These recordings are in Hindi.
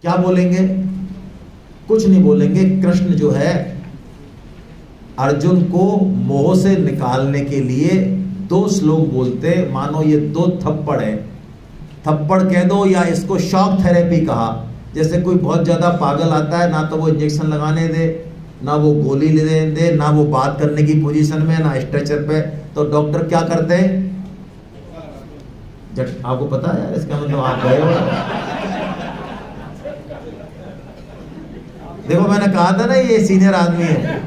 क्या बोलेंगे? कुछ नहीं बोलेंगे। कृष्ण जो है अर्जुन को मोह से निकालने के लिए 2 श्लोक बोलते, मानो ये 2 थप्पड़ है। थप्पड़ कह दो या इसको शॉक थेरेपी कहा। जैसे कोई बहुत ज्यादा पागल आता है, ना तो वो इंजेक्शन लगाने दे, ना वो गोली लेने दे, ना वो बात करने की पोजीशन में, ना स्ट्रेचर पे, तो डॉक्टर क्या करते हैं? आपको पता है यार, इसका मतलब आप गए हो। देखो मैंने कहा था ना ये सीनियर आदमी है,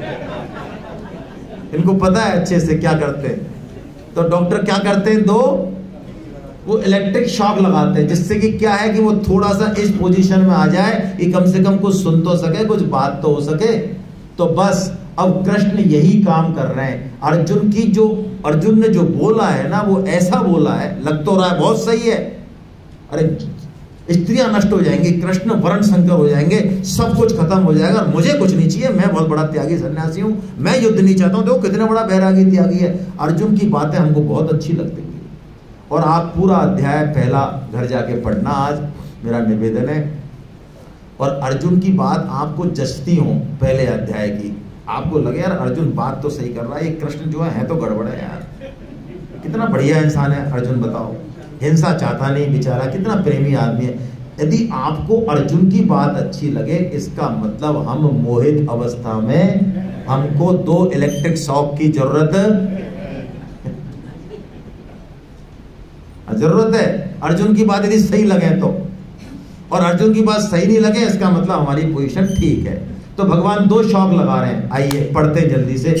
इनको पता है अच्छे से क्या करते हैं। तो डॉक्टर क्या करते हैं? वो इलेक्ट्रिक शॉक लगाते हैं, जिससे कि क्या है कि वो थोड़ा सा इस पोजीशन में आ जाए कि कम से कम कुछ सुन तो सके, कुछ बात तो हो सके। तो बस अब कृष्ण यही काम कर रहे हैं। अर्जुन ने जो बोला है ना, वो ऐसा बोला है, लग तो रहा है बहुत सही है, अरे स्त्रियां नष्ट हो जाएंगी, कृष्ण वर्ण शंकर हो जाएंगे, सब कुछ खत्म हो जाएगा, मुझे कुछ नहीं चाहिए, मैं बहुत बड़ा त्यागी सन्यासी हूं, मैं युद्ध नहीं चाहता हूं। देखो कितना बड़ा बैरागी त्यागी है। अर्जुन की बातें हमको बहुत अच्छी लगती है। और आप पूरा अध्याय पहला घर जाके पढ़ना, आज मेरा निवेदन है। और अर्जुन की बात आपको जचती हो पहले अध्याय की, आपको लगे यार अर्जुन बात तो सही कर रहा है, ये कृष्ण जो है तो गड़बड़ है यार, कितना बढ़िया इंसान है अर्जुन, बताओ, हिंसा चाहता नहीं बेचारा, कितना प्रेमी आदमी है। यदि आपको अर्जुन की बात अच्छी लगे, इसका मतलब हम मोहित अवस्था में हमको 2 इलेक्ट्रिक शॉक की जरूरत है। अर्जुन की बात यदि सही लगे तो, और अर्जुन की बात सही नहीं लगे, इसका मतलब हमारी पोजीशन ठीक है। तो भगवान 2 शॉक लगा रहे हैं। आइए पढ़ते हैं जल्दी से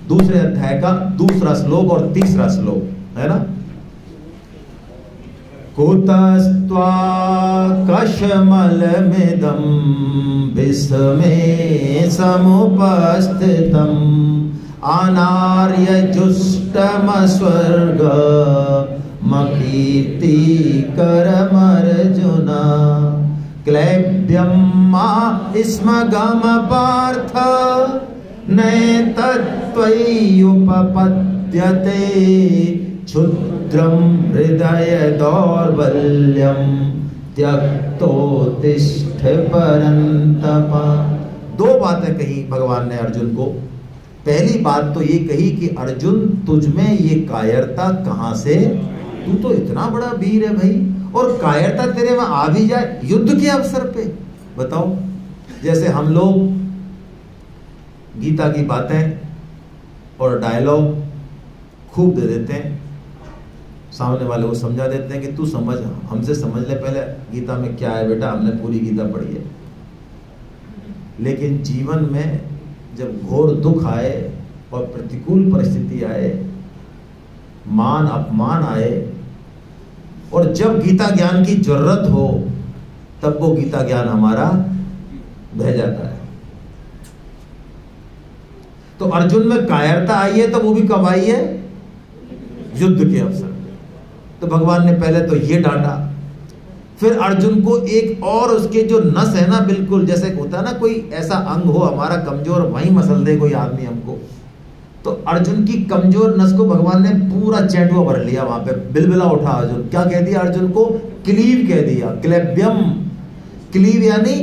दूसरे अध्याय का 2रा श्लोक और 3रा श्लोक, है ना। कुतस्त्वा कशमलमिदं विस्मे समुपस्थितम् अनार्यजुष्टमस्वर्ग मकीर्ति करमर्जुन क्लैब्यं मा स्मगम पार्थ नैतत्त्वय्युपपद्यते क्षुद्रं हृदय दौर्बल्यं त्यक्तोत्तिष्ठ परन्तप। 2 बातें कही भगवान ने अर्जुन को। पहली बात तो ये कही कि अर्जुन तुझमें ये कायरता कहां से, तू तो इतना बड़ा वीर है भाई, और कायरता तेरे में आ भी जाए युद्ध के अवसर पे, बताओ। जैसे हम लोग गीता की बातें और डायलॉग खूब दे देते हैं, सामने वाले को समझा देते हैं कि तू समझ, हमसे समझ ले पहले गीता में क्या है बेटा, हमने पूरी गीता पढ़ी है। लेकिन जीवन में जब घोर दुख आए और प्रतिकूल परिस्थिति आए, मान अपमान आए, और जब गीता ज्ञान की जरूरत हो, तब वो गीता ज्ञान हमारा बह जाता है। तो अर्जुन में कायरता आई है, तो वो भी कब आई है? युद्ध के अवसर पे। तो भगवान ने पहले तो ये डांटा, फिर अर्जुन को एक और उसके जो नस है ना, बिल्कुल जैसे होता है ना कोई ऐसा अंग हो हमारा कमजोर, वहीं मसल दे कोई आदमी हमको, तो अर्जुन की कमजोर नस को भगवान ने पूरा चैटुआ भर लिया, वहां पे बिलबिला उठा अर्जुन। क्या कह दिया अर्जुन को? क्लीव कह दिया, क्लेब्यम। क्लीव यानी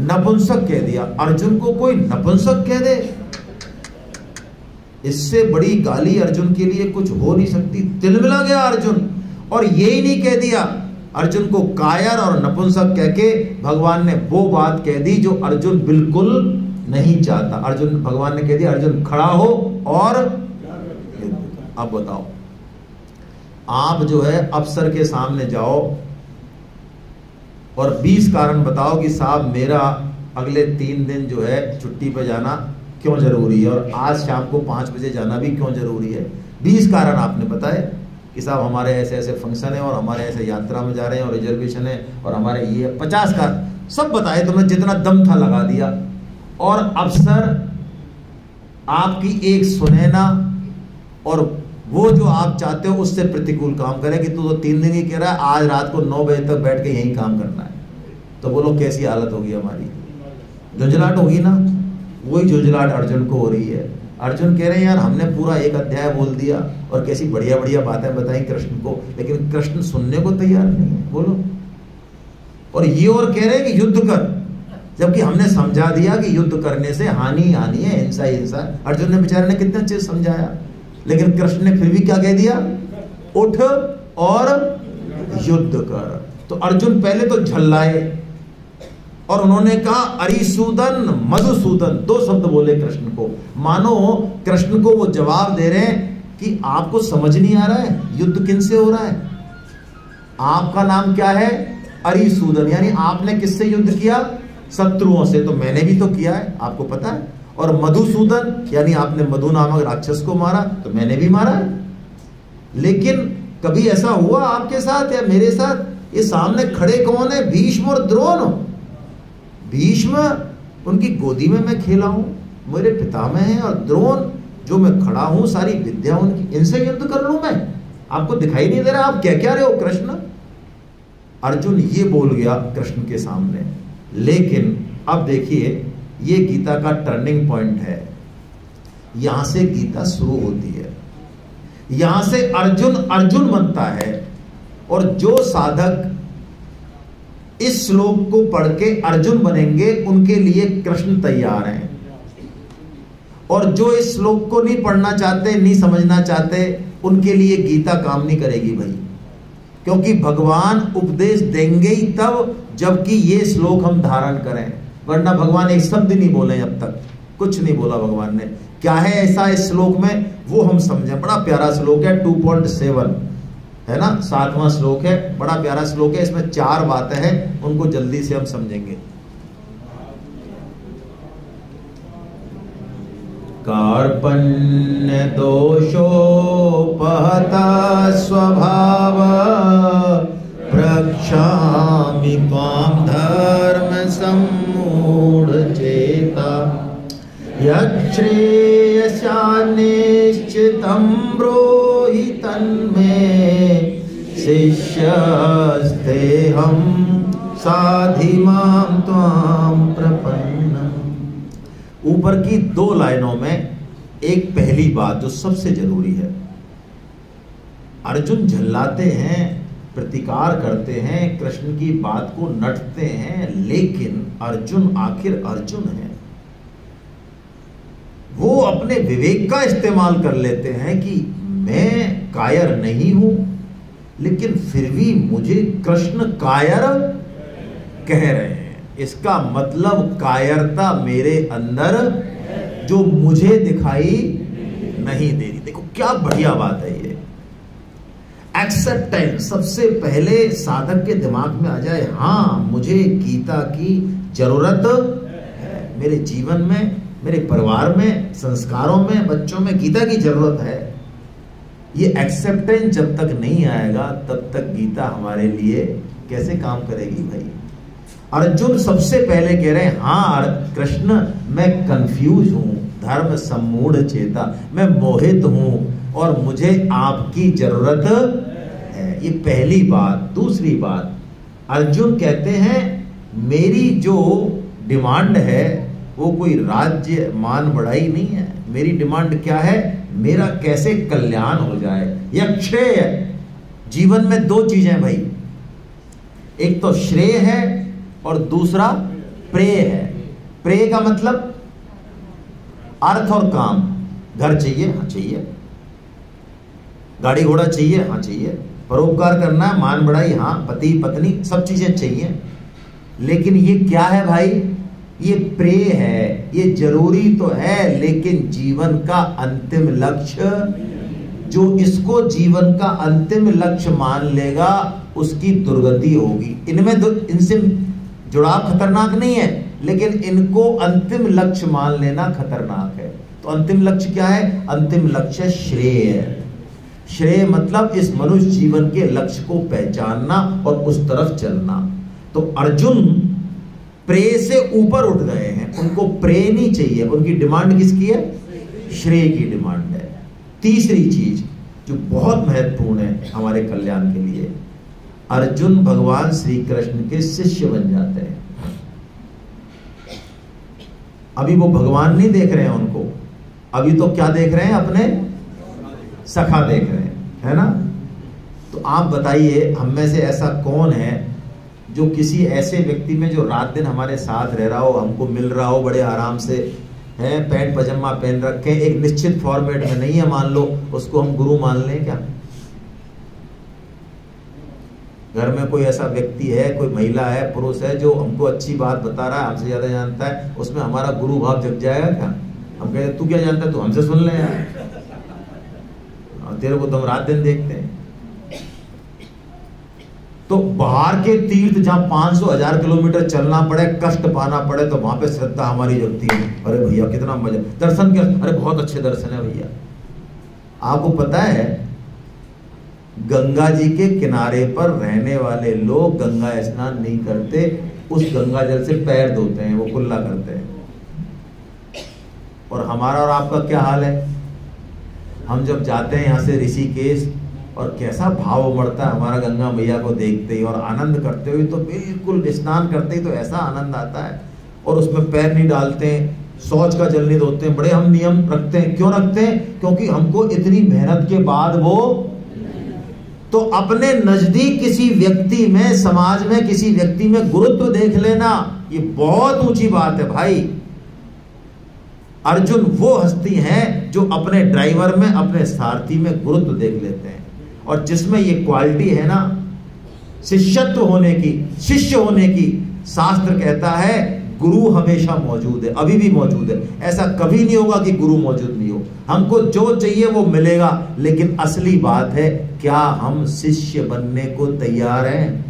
नपुंसक कह दिया। अर्जुन को कोई नपुंसक कह दे, इससे बड़ी गाली अर्जुन के लिए कुछ हो नहीं सकती। तिलमिला गया अर्जुन। और यही नहीं कह दिया, अर्जुन को कायर और नपुंसक कह के भगवान ने वो बात कह दी जो अर्जुन बिल्कुल नहीं चाहता। अर्जुन, भगवान ने कह दिया अर्जुन खड़ा हो और अब बताओ, आप जो है अफसर के सामने जाओ और 20 कारण बताओ कि साहब मेरा अगले 3 दिन जो है छुट्टी पे जाना क्यों जरूरी है, और आज शाम को 5 बजे जाना भी क्यों जरूरी है। 20 कारण आपने बताए कि साहब हमारे ऐसे ऐसे फंक्शन है, और हमारे ऐसे यात्रा में जा रहे हैं, और रिजर्वेशन है, और हमारे ये 50 कारण सब बताए तुमने, जितना दम था लगा दिया। और अफसर आपकी एक सुने ना, और वो जो आप चाहते हो उससे प्रतिकूल काम करे कि तू तो 3 दिन ही कह रहा है, आज रात को 9 बजे तक बैठ के यही काम करना है। तो बोलो कैसी हालत होगी हमारी, झुंझलाहट होगी ना। वही झुंझलाहट अर्जुन को हो रही है। अर्जुन कह रहे हैं यार हमने पूरा 1 अध्याय बोल दिया और कैसी बढ़िया बढ़िया बातें बताई कृष्ण को, लेकिन कृष्ण सुनने को तैयार नहीं है। बोलो और ये और कह रहे हैं कि युद्ध कर, जबकि हमने समझा दिया कि युद्ध करने से हानि हानि है, हिंसा ही हिंसा। अर्जुन ने बेचारे ने कितने अच्छे समझाया, लेकिन कृष्ण ने फिर भी क्या कह दिया, उठ और युद्ध कर। तो अर्जुन पहले तो झल्लाए और उन्होंने कहा अरिसूदन मधुसूदन, दो शब्द बोले कृष्ण को, मानो कृष्ण को वो जवाब दे रहे हैं कि आपको समझ नहीं आ रहा है युद्ध किनसे हो रहा है। आपका नाम क्या है, अरिसूदन, यानी आपने किससे युद्ध किया, शत्रुओं से, तो मैंने भी तो किया है, आपको पता है। और मधुसूदन यानी आपने मधु नामक राक्षस को मारा, तो मैंने भी मारा है। लेकिन कभी ऐसा हुआ आपके साथ या मेरे साथ, ये सामने खड़े कौन है, भीष्म और द्रोण। भीष्म उनकी गोदी में मैं खेला हूं, मेरे पितामह हैं, और द्रोण जो मैं खड़ा हूं, सारी विद्या उनकी, इनसे युद्ध कर लूं मैं, आपको दिखाई नहीं दे रहा, आप क्या क्या रहे हो कृष्ण। अर्जुन ये बोल गया कृष्ण के सामने। लेकिन अब देखिए, ये गीता का टर्निंग पॉइंट है, यहां से गीता शुरू होती है, यहां से अर्जुन अर्जुन बनता है। और जो साधक इस श्लोक को पढ़ के अर्जुन बनेंगे, उनके लिए कृष्ण तैयार हैं। और जो इस श्लोक को नहीं पढ़ना चाहते, नहीं समझना चाहते, उनके लिए गीता काम नहीं करेगी भाई, क्योंकि भगवान उपदेश देंगे ही तब जबकि ये श्लोक हम धारण करें, वरना भगवान एक शब्द नहीं बोले, अब तक कुछ नहीं बोला भगवान ने। क्या है ऐसा इस श्लोक में, वो हम समझें। बड़ा प्यारा श्लोक है, 2.7 है ना, 7वां श्लोक है, बड़ा प्यारा श्लोक है। इसमें 4 बातें हैं, उनको जल्दी से हम समझेंगे। कार्पण्य दोषोपहता स्वभाव प्रक्षामि त्वां धर्म सम्मूढ़ चेता यच्छ्रेयस्यानिश्चितं ब्रूहि तन्मे शिष्यस्तेऽहं साधि मां त्वां प्रपन्नम्। ऊपर की 2 लाइनों में एक पहली बात जो सबसे जरूरी है, अर्जुन झल्लाते हैं, प्रतिकार करते हैं, कृष्ण की बात को नटते हैं, लेकिन अर्जुन आखिर अर्जुन है। वो अपने विवेक का इस्तेमाल कर लेते हैं कि मैं कायर नहीं हूं, लेकिन फिर भी मुझे कृष्ण कायर कह रहे हैं। इसका मतलब कायरता मेरे अंदर जो मुझे दिखाई नहीं दे रही। देखो क्या बढ़िया बात है ये, एक्सेप्टेंस सबसे पहले साधक के दिमाग में आ जाए, हाँ मुझे गीता की जरूरत है, मेरे जीवन में, मेरे परिवार में, संस्कारों में, बच्चों में गीता की जरूरत है। ये एक्सेप्टेंस जब तक नहीं आएगा तब तक गीता हमारे लिए कैसे काम करेगी भाई। अर्जुन सबसे पहले कह रहे हैं, हाँ कृष्ण मैं कंफ्यूज हूं, धर्म सम्मूढ़ चेता, मैं मोहित हूं और मुझे आपकी जरूरत है। ये पहली बात। दूसरी बात, अर्जुन कहते हैं मेरी जो डिमांड है वो कोई राज्य मान बढ़ाई नहीं है। मेरी डिमांड क्या है, मेरा कैसे कल्याण हो जाए, या श्रेय। जीवन में 2 चीजें भाई, एक तो श्रेय है और दूसरा प्रेय है। प्रेय का मतलब अर्थ और काम। घर चाहिए, हाँ चाहिए, गाड़ी घोड़ा चाहिए, हाँ चाहिए, परोपकार करना है, मान बढ़ाई, हाँ, पति पत्नी, सब चीजें चाहिए। लेकिन ये क्या है भाई, ये प्रेय है। ये जरूरी तो है, लेकिन जीवन का अंतिम लक्ष्य, जो इसको जीवन का अंतिम लक्ष्य मान लेगा उसकी दुर्गति होगी। इनमें इनसे जुड़ाव खतरनाक नहीं है, लेकिन इनको अंतिम लक्ष्य मान लेना खतरनाक है। तो अंतिम लक्ष्य क्या है, अंतिम लक्ष्य श्रेय है। श्रेय मतलब इस मनुष्य जीवन के लक्ष्य को पहचानना और उस तरफ चलना। तो अर्जुन प्रेय से ऊपर उठ गए हैं, उनको प्रेय नहीं चाहिए, उनकी डिमांड किसकी है, श्रेय की डिमांड है। तीसरी चीज जो बहुत महत्वपूर्ण है हमारे कल्याण के लिए, अर्जुन भगवान श्री कृष्ण के शिष्य बन जाते हैं। अभी वो भगवान नहीं देख रहे हैं उनको, अभी तो क्या देख रहे हैं, अपने सखा देख रहे हैं, है ना। तो आप बताइए हम में से ऐसा कौन है जो किसी ऐसे व्यक्ति में जो रात दिन हमारे साथ रह रहा हो, हमको मिल रहा हो बड़े आराम से, है पैंट पजामा पहन रखे, एक निश्चित फॉर्मेट में नहीं है, मान लो उसको हम गुरु मान लें क्या? घर में कोई ऐसा व्यक्ति है, कोई महिला है, पुरुष है जो हमको अच्छी बात बता रहा है, हमसे ज्यादा जानता है, उसमें हमारा गुरु भाव जग जाएगा क्या? हम कहते तू क्या जानता है, तू हमसे सुन ले यार, तेरे को तो हम रात दिन देखते हैं। तो बाहर के तीर्थ जहां 500-1000 किलोमीटर चलना पड़े, कष्ट पाना पड़े, तो वहां पे श्रद्धा हमारी जगती है। अरे भैया कितना मजा, दर्शन क्या, अरे बहुत अच्छे दर्शन है भैया। आपको पता है गंगा जी के किनारे पर रहने वाले लोग गंगा स्नान नहीं करते, उस गंगा जल से पैर धोते हैं, वो कुल्ला करते हैं। और हमारा और आपका क्या हाल है? हम जब जाते हैं यहाँ से ऋषिकेश, और कैसा भाव उमड़ता है हमारा गंगा मैया को देखते ही, और आनंद करते हुए, तो बिल्कुल स्नान करते ही तो ऐसा आनंद आता है। और उसमें पैर नहीं डालते हैं, शौच का जल नहीं धोते हैं, बड़े हम नियम रखते हैं। क्यों रखते हैं? क्योंकि हमको इतनी मेहनत के बाद वो, तो अपने नजदीक किसी व्यक्ति में, समाज में किसी व्यक्ति में गुरुत्व देख लेना, ये बहुत ऊंची बात है भाई। अर्जुन वो हस्ती हैं जो अपने ड्राइवर में, अपने सारथी में गुरुत्व देख लेते हैं, और जिसमें ये क्वालिटी है ना शिष्यत्व होने की, शिष्य होने की। शास्त्र कहता है गुरु हमेशा मौजूद है, अभी भी मौजूद है। ऐसा कभी नहीं होगा कि गुरु मौजूद नहीं हो। हमको जो चाहिए वो मिलेगा, लेकिन असली बात है क्या हम शिष्य बनने को तैयार हैं?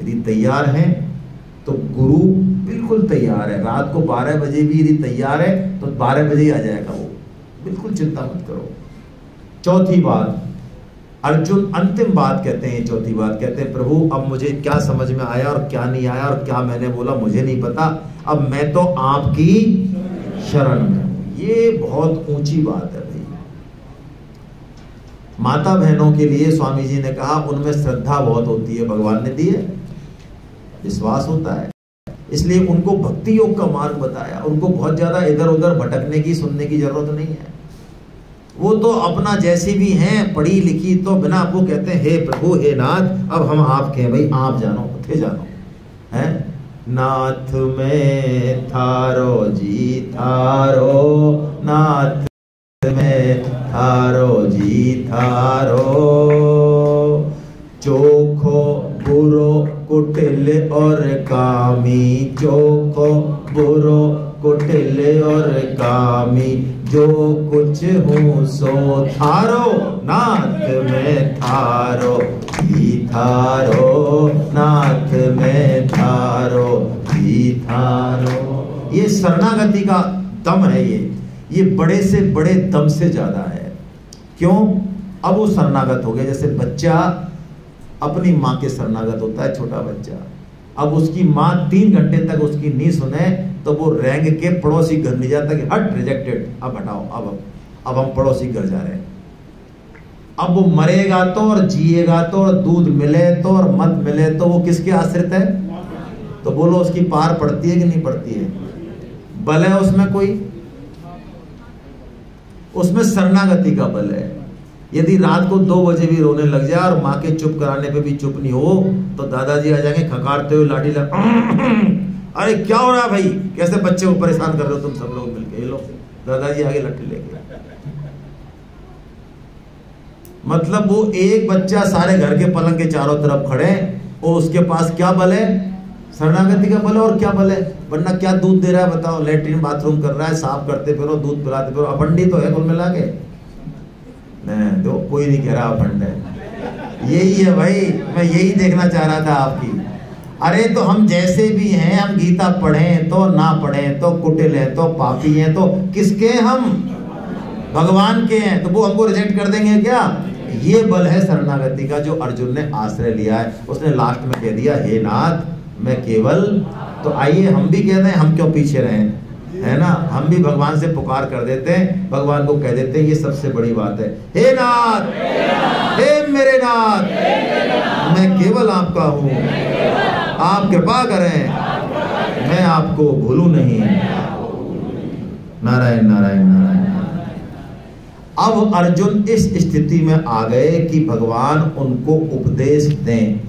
यदि तैयार हैं तो गुरु बिल्कुल तैयार है। रात को 12 बजे भी यदि तैयार है तो 12 बजे ही आ जाएगा वो, बिल्कुल चिंता मत करो। चौथी बात, अर्जुन अंतिम बात कहते हैं, चौथी बात कहते हैं, प्रभु अब मुझे क्या समझ में आया और क्या नहीं आया, और क्या मैंने बोला मुझे नहीं पता, अब मैं तो आपकी शरण में हूं। ये बहुत ऊंची बात है भाई। माता बहनों के लिए स्वामी जी ने कहा उनमें श्रद्धा बहुत होती है, भगवान ने दी है, विश्वास होता है, इसलिए उनको भक्ति योग का मार्ग बताया। उनको बहुत ज्यादा इधर उधर भटकने की, सुनने की जरूरत नहीं है। वो तो अपना जैसी भी हैं, पढ़ी लिखी, तो बिना आपको कहते हैं हे प्रभु हे नाथ, अब हम आपके हैं भाई, आप जानो उठे जानो, है नाथ में थारो जी थारो, नाथ में थारो जी थारो, चोखो बुरो कुटिल और कामी, चोखो बुरो कुटिल और कामी, जो कुछ हूँ सो थारो, नाथ में थारो जी थारो, नाथ में थारो जी थारो। ये शरणागति का दम है, ये बड़े से बड़े दम से ज्यादा है। क्यों? अब वो शरणागत हो गया। जैसे बच्चा अपनी माँ के शरणागत होता है, छोटा बच्चा, अब उसकी माँ 3 घंटे तक उसकी नहीं सुने तो वो रेंग के पड़ोसी घर नहीं जाता कि हट रिजेक्टेड, अब हटाओ, अब हम पड़ोसी घर जा रहे हैं। अब वो मरेगा तो और जिएगा तो, और दूध मिले तो और मत मिले तो, वो किसके आश्रित है? तो बोलो उसकी पार पड़ती है कि नहीं पड़ती है? बल है उसमें कोई? उसमें शरणागति का बल है। यदि रात को 2 बजे भी रोने लग जाए और माँ के चुप कराने पे भी चुप नहीं हो, तो दादाजी आ जाएंगे खकारते हुए, लाठी अरे क्या हो रहा है भाई, कैसे बच्चे को परेशान कर रहे हो तुम सब लोग मिलके? ये लो दादाजी आगे लाठी लेके। मतलब वो एक बच्चा सारे घर के पलंग के चारों तरफ खड़े, और उसके पास क्या बल है? शरणागति का बल है। और क्या बल है? वरना क्या दूध दे रहा है बताओ? लेटरिन बाथरूम कर रहा है, साफ करते फिरो, दूध पिलाते फिरो, अपंडी तो है कुल मिला के। नहीं तो कोई नहीं कह रहा अखंड है, यही है भाई, मैं यही देखना चाह रहा था आपकी। अरे तो हम जैसे भी हैं, हम गीता पढ़ें तो ना पढ़ें तो, कुटिल हैं तो, पापी हैं तो, किसके? हम भगवान के हैं। तो वो हमको रिजेक्ट कर देंगे क्या? ये बल है शरणागति का, जो अर्जुन ने आश्रय लिया है। उसने लास्ट में कह दिया हे नाथ मैं केवल, तो आइए हम भी कहते हैं, हम क्यों पीछे रहें, है ना? हम भी भगवान से पुकार कर देते हैं, भगवान को कह देते हैं, ये सबसे बड़ी बात है। हे नाथ, हे मेरे नाथ, मैं केवल आपका हूँ, आप कृपा करें, मैं आपको भूलूं नहीं। नारायण नारायण नारायण। अब अर्जुन इस स्थिति में आ गए कि भगवान उनको उपदेश दें।